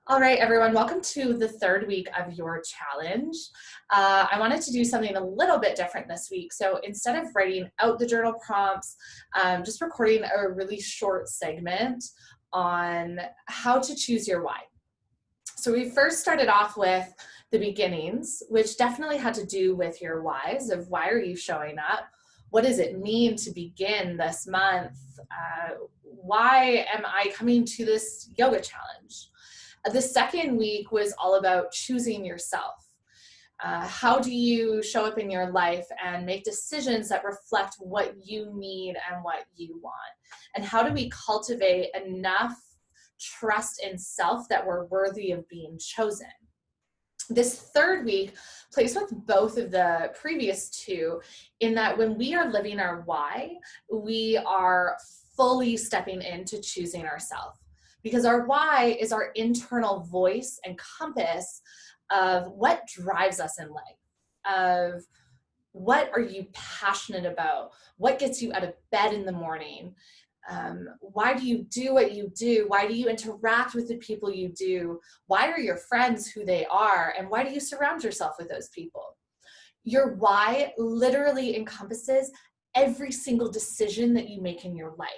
All right, everyone, welcome to the third week of your challenge. I wanted to do something a little bit different this week. So instead of writing out the journal prompts, just recording a really short segment on how to choose your why. So we first started off with the beginnings, which definitely had to do with your whys of why are you showing up? What does it mean to begin this month? Why am I coming to this yoga challenge? The second week was all about choosing yourself. How do you show up in your life and make decisions that reflect what you need and what you want? And how do we cultivate enough trust in self that we're worthy of being chosen? This third week plays with both of the previous two in that when we are living our why, we are fully stepping into choosing ourselves. Because our why is our internal voice and compass of what drives us in life, of what are you passionate about, what gets you out of bed in the morning, why do you do what you do, why do you interact with the people you do, why are your friends who they are, and why do you surround yourself with those people? Your why literally encompasses every single decision that you make in your life.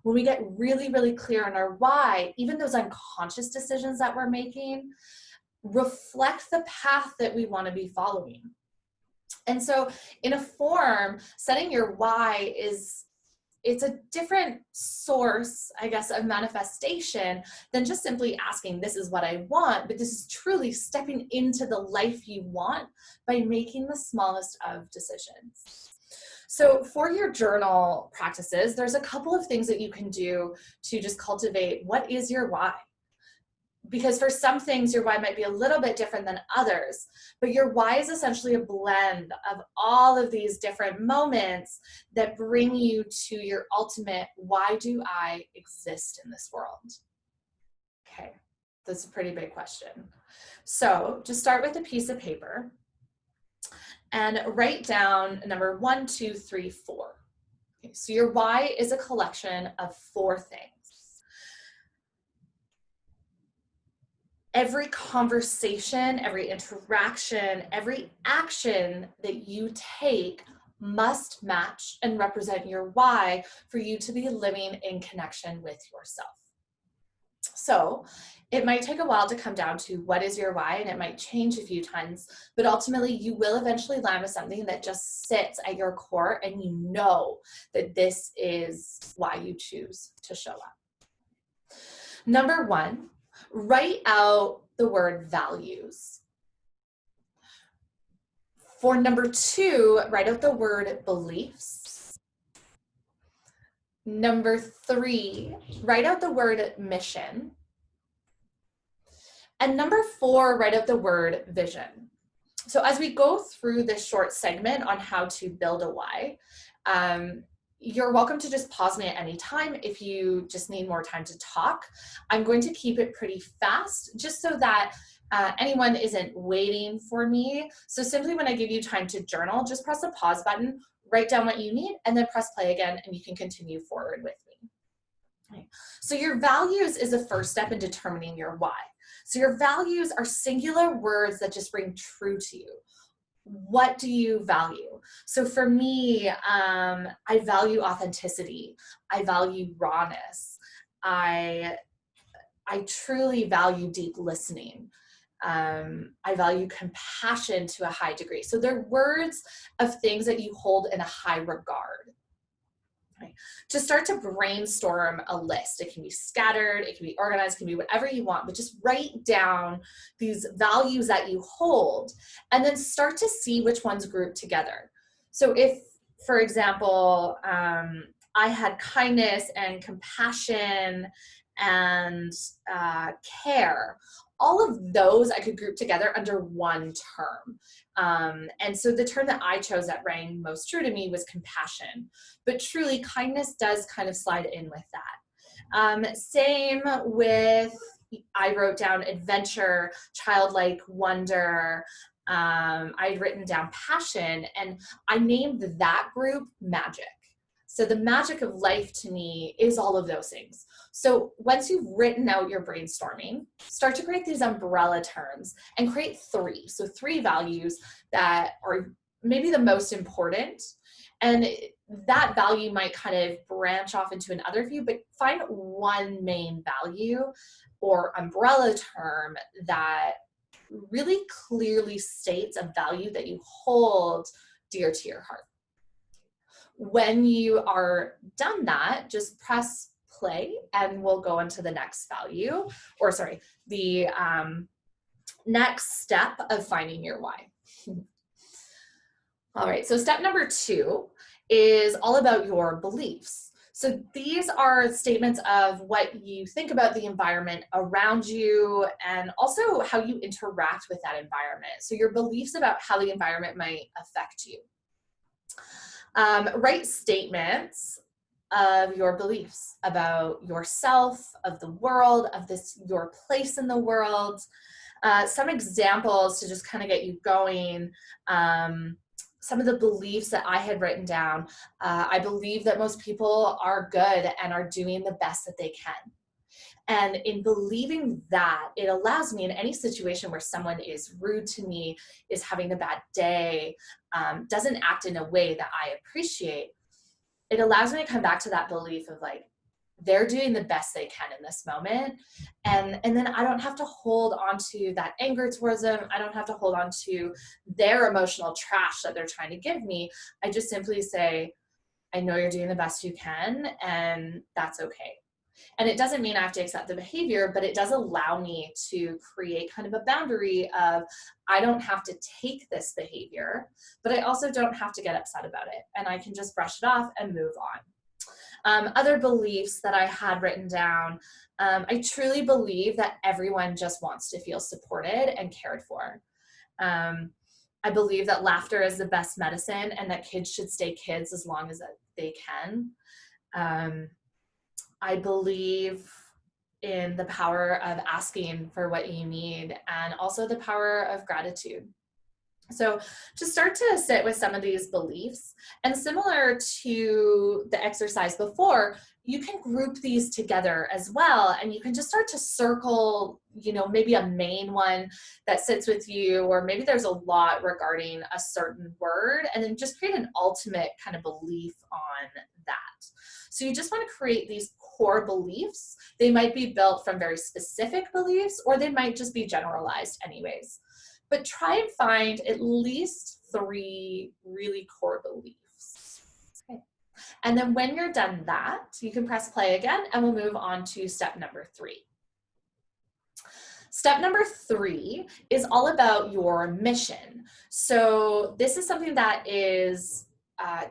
When we get really, really clear on our why, even those unconscious decisions that we're making reflect the path that we want to be following. And so in a form, setting your why it's a different source, I guess, of manifestation than just simply asking, this is what I want, but this is truly stepping into the life you want by making the smallest of decisions. So for your journal practices, there's a couple of things that you can do to just cultivate what is your why. Because for some things, your why might be a little bit different than others, but your why is essentially a blend of all of these different moments that bring you to your ultimate, why do I exist in this world? Okay, that's a pretty big question. So just start with a piece of paper and write down number 1, 2, 3, 4. Okay, so your why is a collection of 4 things. Every conversation, every interaction, every action that you take must match and represent your why for you to be living in connection with yourself. So it might take a while to come down to what is your why, and it might change a few times, but ultimately you will eventually land with something that just sits at your core and you know that this is why you choose to show up. Number 1, write out the word values. For number 2, write out the word beliefs. Number 3, write out the word mission. And number 4, write out the word vision. So as we go through this short segment on how to build a why, you're welcome to just pause me at any time if you just need more time to talk. I'm going to keep it pretty fast just so that anyone isn't waiting for me. So simply when I give you time to journal, just press the pause button, write down what you need, and then press play again, and you can continue forward with me. Okay. So your values is the first step in determining your why. So your values are singular words that just ring true to you. What do you value? So for me, I value authenticity. I value rawness. I truly value deep listening. I value compassion to a high degree. So they're words of things that you hold in a high regard. Right. To start to brainstorm a list. It can be scattered, it can be organized, it can be whatever you want, but just write down these values that you hold and then start to see which ones group together. So if, for example, I had kindness and compassion and care, all of those I could group together under one term. And so the term that I chose that rang most true to me was compassion. But truly, kindness does kind of slide in with that. Same with, I wrote down adventure, childlike wonder. I'd written down passion, and I named that group magic. So the magic of life to me is all of those things. So once you've written out your brainstorming, start to create these umbrella terms and create three. So three values that are maybe the most important. And that value might kind of branch off into another few, but find one main value or umbrella term that really clearly states a value that you hold dear to your heart. When you are done that, just press play and we'll go into the next value, or sorry, the next step of finding your why. All right, so step number 2 is all about your beliefs. So these are statements of what you think about the environment around you and also how you interact with that environment. So your beliefs about how the environment might affect you. Write statements of your beliefs about yourself, of the world, of your place in the world. Some examples to just kind of get you going. Some of the beliefs that I had written down. I believe that most people are good and are doing the best that they can. And in believing that, it allows me in any situation where someone is rude to me, is having a bad day, doesn't act in a way that I appreciate, it allows me to come back to that belief of like, they're doing the best they can in this moment. And then I don't have to hold on to that anger towards them. I don't have to hold on to their emotional trash that they're trying to give me. I just simply say, I know you're doing the best you can, and that's okay. And it doesn't mean I have to accept the behavior, but it does allow me to create kind of a boundary of, I don't have to take this behavior, but I also don't have to get upset about it. And I can just brush it off and move on. Other beliefs that I had written down, I truly believe that everyone just wants to feel supported and cared for. I believe that laughter is the best medicine and that kids should stay kids as long as they can. I believe in the power of asking for what you need and also the power of gratitude. So just start to sit with some of these beliefs, and similar to the exercise before, you can group these together as well, and you can just start to circle, maybe a main one that sits with you, or maybe there's a lot regarding a certain word, and then just create an ultimate kind of belief on that. So you just want to create these core beliefs. They might be built from very specific beliefs, or they might just be generalized anyways. But try and find at least 3 really core beliefs. Okay. And then when you're done that, you can press play again and we'll move on to step number 3. Step number 3 is all about your mission. So this is something that is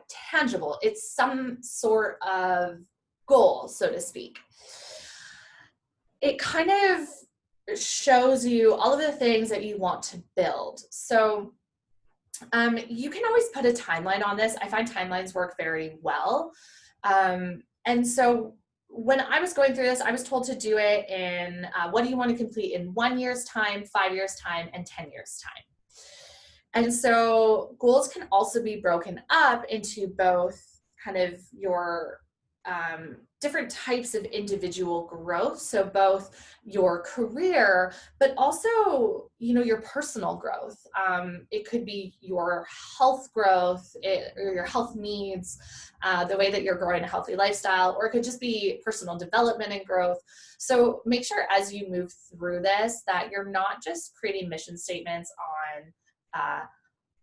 tangible. It's some sort of goal, so to speak. It kind of shows you all of the things that you want to build. So you can always put a timeline on this. I find timelines work very well. And so when I was going through this, I was told to do it in what do you want to complete in 1 year's time, 5 years time, and 10 years time. And so goals can also be broken up into both kind of your different types of individual growth. So both your career, but also, your personal growth. It could be your health growth or your health needs, the way that you're growing a healthy lifestyle, or it could just be personal development and growth. So make sure as you move through this that you're not just creating mission statements on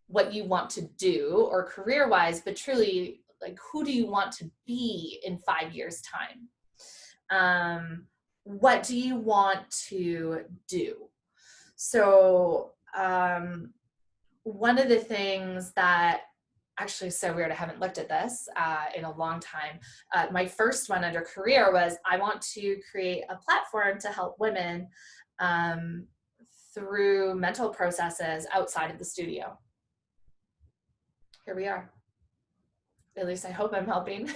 what you want to do or career-wise, but truly like, who do you want to be in 5 years' time? What do you want to do? So one of the things that, actually so weird, I haven't looked at this in a long time. My first one under career was, I want to create a platform to help women through mental processes outside of the studio. Here we are. At least I hope I'm helping.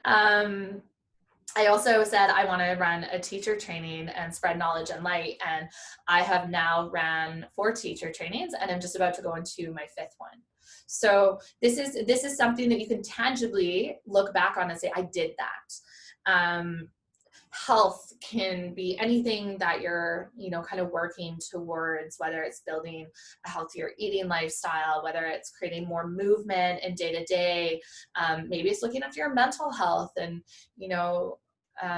I also said I want to run a teacher training and spread knowledge and light, and I have now ran 4 teacher trainings, and I'm just about to go into my 5th one. So this is something that you can tangibly look back on and say, I did that. health can be anything that you're, kind of working towards, whether it's building a healthier eating lifestyle, whether it's creating more movement in day to day. Maybe it's looking after your mental health and,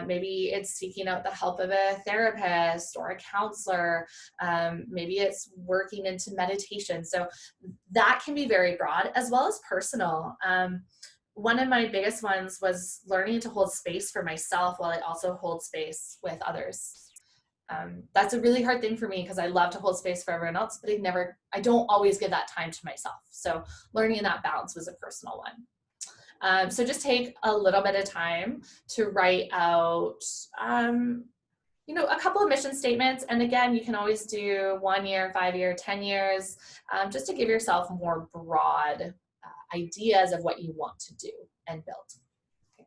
maybe it's seeking out the help of a therapist or a counselor. Maybe it's working into meditation. So that can be very broad as well as personal. One of my biggest ones was learning to hold space for myself while I also hold space with others. That's a really hard thing for me because I love to hold space for everyone else, but I don't always give that time to myself. So learning that balance was a personal one. So just take a little bit of time to write out, a couple of mission statements. And again, you can always do 1 year, 5 year, 10 years, just to give yourself more broad ideas of what you want to do and build. Okay.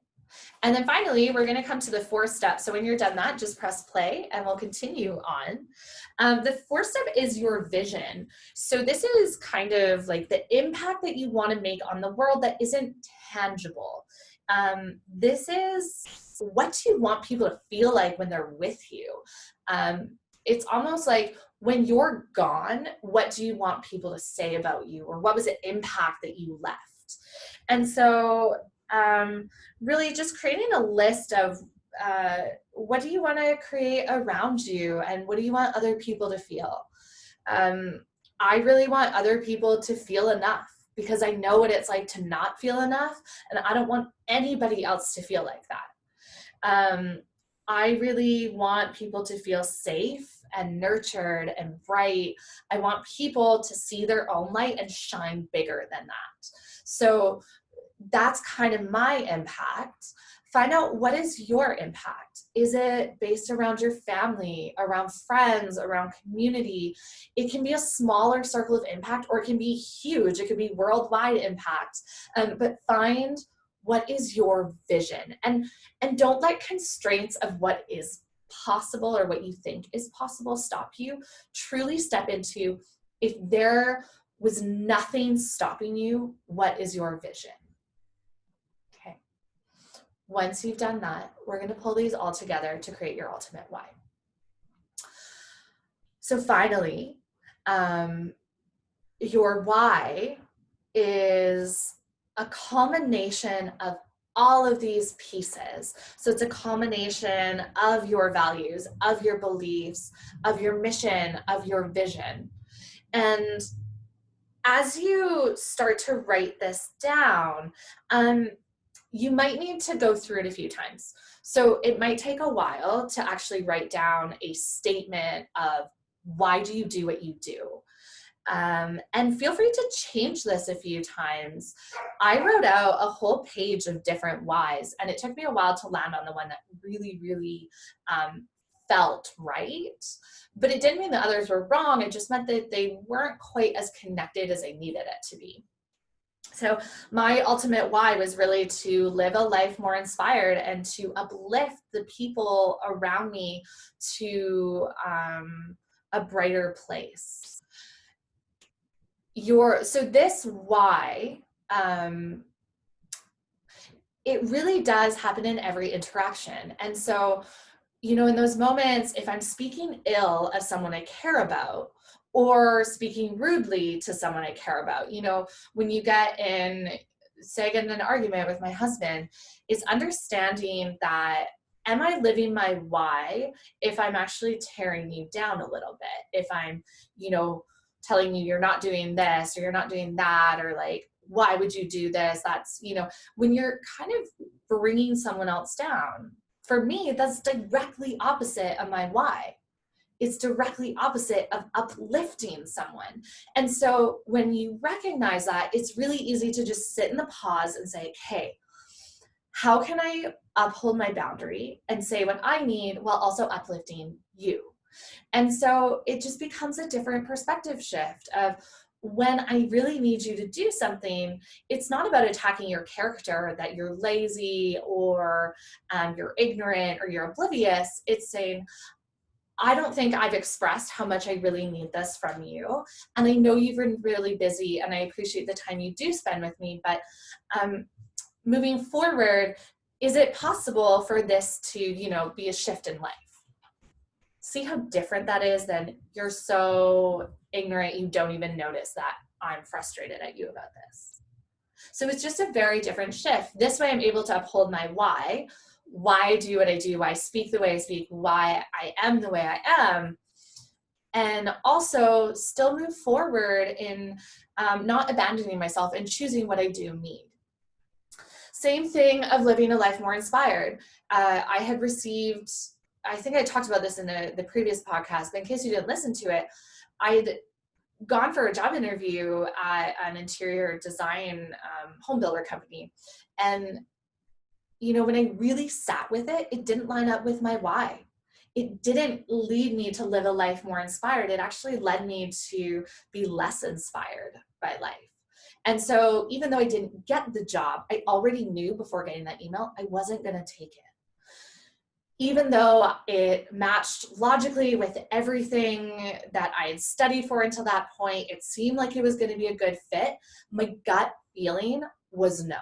And then finally, we're going to come to the 4th step. So when you're done that, just press play and we'll continue on. The 4th step is your vision. So this is kind of like the impact that you want to make on the world that isn't tangible. This is what you want people to feel like when they're with you. It's almost like when you're gone, what do you want people to say about you? Or what was the impact that you left? And so really just creating a list of what do you want to create around you and what do you want other people to feel? I really want other people to feel enough because I know what it's like to not feel enough, and I don't want anybody else to feel like that. I really want people to feel safe and nurtured and bright. I want people to see their own light and shine bigger than that. So that's kind of my impact. Find out, what is your impact? Is it based around your family, around friends, around community? It can be a smaller circle of impact, or it can be huge. It could be worldwide impact. But find what is your vision, and don't let constraints of what is possible or what you think is possible stop you. Truly step into, if there was nothing stopping you, what is your vision? Okay. Once you've done that, we're going to pull these all together to create your ultimate why. So finally, your why is a culmination of all of these pieces. So it's a culmination of your values, of your beliefs, of your mission, of your vision. And as you start to write this down, you might need to go through it a few times. So it might take a while to actually write down a statement of why do you do what you do? And feel free to change this a few times. I wrote out a whole page of different whys, and it took me a while to land on the one that really, really felt right. But it didn't mean that others were wrong. It just meant that they weren't quite as connected as I needed it to be. So my ultimate why was really to live a life more inspired and to uplift the people around me to a brighter place. So this why, it really does happen in every interaction. And so, in those moments, if I'm speaking ill of someone I care about, or speaking rudely to someone I care about, when you get in, say I get in an argument with my husband, it's understanding that, am I living my why if I'm actually tearing you down a little bit? If I'm, telling you you're not doing this or you're not doing that, or like, why would you do this? That's, when you're kind of bringing someone else down. For me, that's directly opposite of my why. It's directly opposite of uplifting someone. And so when you recognize that, it's really easy to just sit in the pause and say, hey, how can I uphold my boundary and say what I need while also uplifting you? And so it just becomes a different perspective shift of, when I really need you to do something, it's not about attacking your character, that you're lazy or you're ignorant or you're oblivious. It's saying, I don't think I've expressed how much I really need this from you. And I know you've been really busy and I appreciate the time you do spend with me, but moving forward, is it possible for this to, be a shift in life? See how different that is than you're so ignorant you don't even notice that I'm frustrated at you about this. So it's just a very different shift. This way I'm able to uphold my why I do what I do, why I speak the way I speak, why I am the way I am, and also still move forward in not abandoning myself and choosing what I do need. Same thing of living a life more inspired. I had received, I think I talked about this in the previous podcast, but in case you didn't listen to it, I had gone for a job interview at an interior design home builder company. And, when I really sat with it, it didn't line up with my why. It didn't lead me to live a life more inspired. It actually led me to be less inspired by life. And so even though I didn't get the job, I already knew before getting that email, I wasn't going to take it. Even though it matched logically with everything that I had studied for until that point, it seemed like it was going to be a good fit. My gut feeling was no.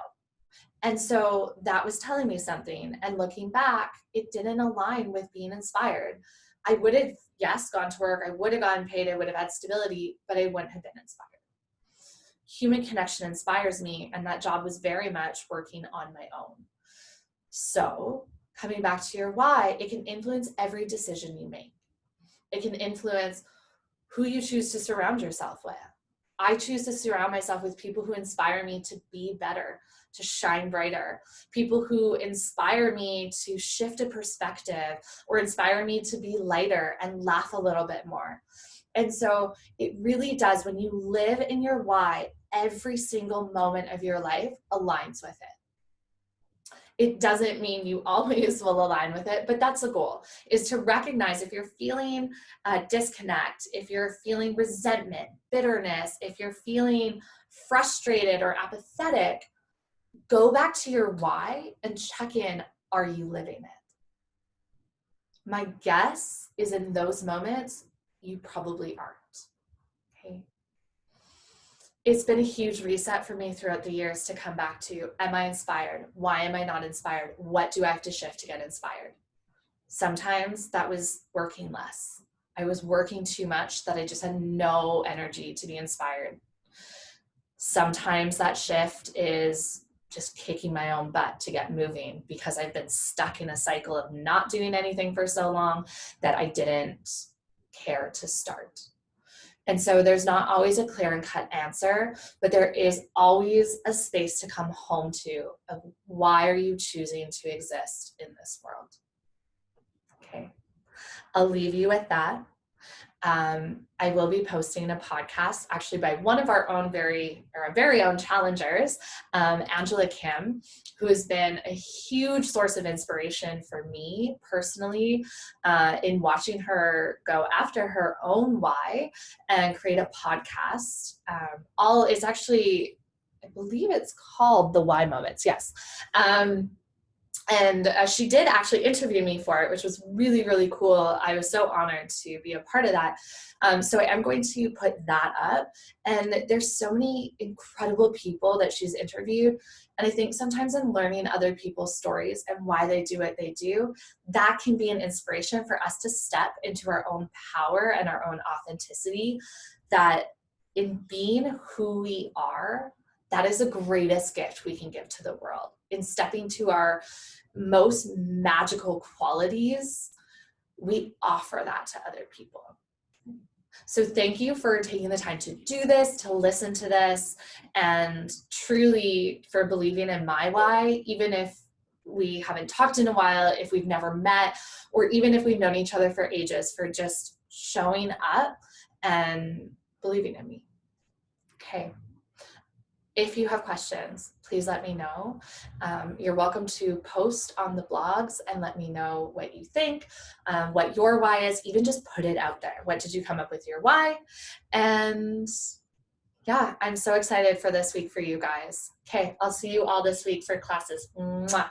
And so that was telling me something. And looking back, it didn't align with being inspired. I would have, yes, gone to work. I would have gotten paid. I would have had stability, but I wouldn't have been inspired. Human connection inspires me, and that job was very much working on my own. So coming back to your why, it can influence every decision you make. It can influence who you choose to surround yourself with. I choose to surround myself with people who inspire me to be better, to shine brighter, people who inspire me to shift a perspective or inspire me to be lighter and laugh a little bit more. And so it really does, when you live in your why, every single moment of your life aligns with it. It doesn't mean you always will align with it, but that's the goal, is to recognize if you're feeling disconnect, if you're feeling resentment, bitterness, if you're feeling frustrated or apathetic, go back to your why and check in, are you living it? My guess is in those moments, you probably aren't. Okay. It's been a huge reset for me throughout the years to come back to, am I inspired? Why am I not inspired? What do I have to shift to get inspired? Sometimes that was working less. I was working too much that I just had no energy to be inspired. Sometimes that shift is just kicking my own butt to get moving because I've been stuck in a cycle of not doing anything for so long that I didn't care to start. And so there's not always a clear and cut answer, but there is always a space to come home to of why are you choosing to exist in this world? Okay, I'll leave you with that. I will be posting a podcast actually by one of our very own challengers, Angela Kim, who has been a huge source of inspiration for me personally in watching her go after her own why and create a podcast. It's actually, I believe it's called The Why Moments. Yes. And she did actually interview me for it, which was really, really cool. I was so honored to be a part of that. So I'm going to put that up. And there's so many incredible people that she's interviewed. And I think sometimes in learning other people's stories and why they do what they do, that can be an inspiration for us to step into our own power and our own authenticity, that in being who we are, that is the greatest gift we can give to the world. In stepping to our most magical qualities, we offer that to other people. So thank you for taking the time to do this, to listen to this, and truly for believing in my why, even if we haven't talked in a while, if we've never met, or even if we've known each other for ages, for just showing up and believing in me. Okay. If you have questions, please let me know. You're welcome to post on the blogs and let me know what you think, what your why is, even just put it out there. What did you come up with your why? And yeah, I'm so excited for this week for you guys. Okay, I'll see you all this week for classes. Mwah.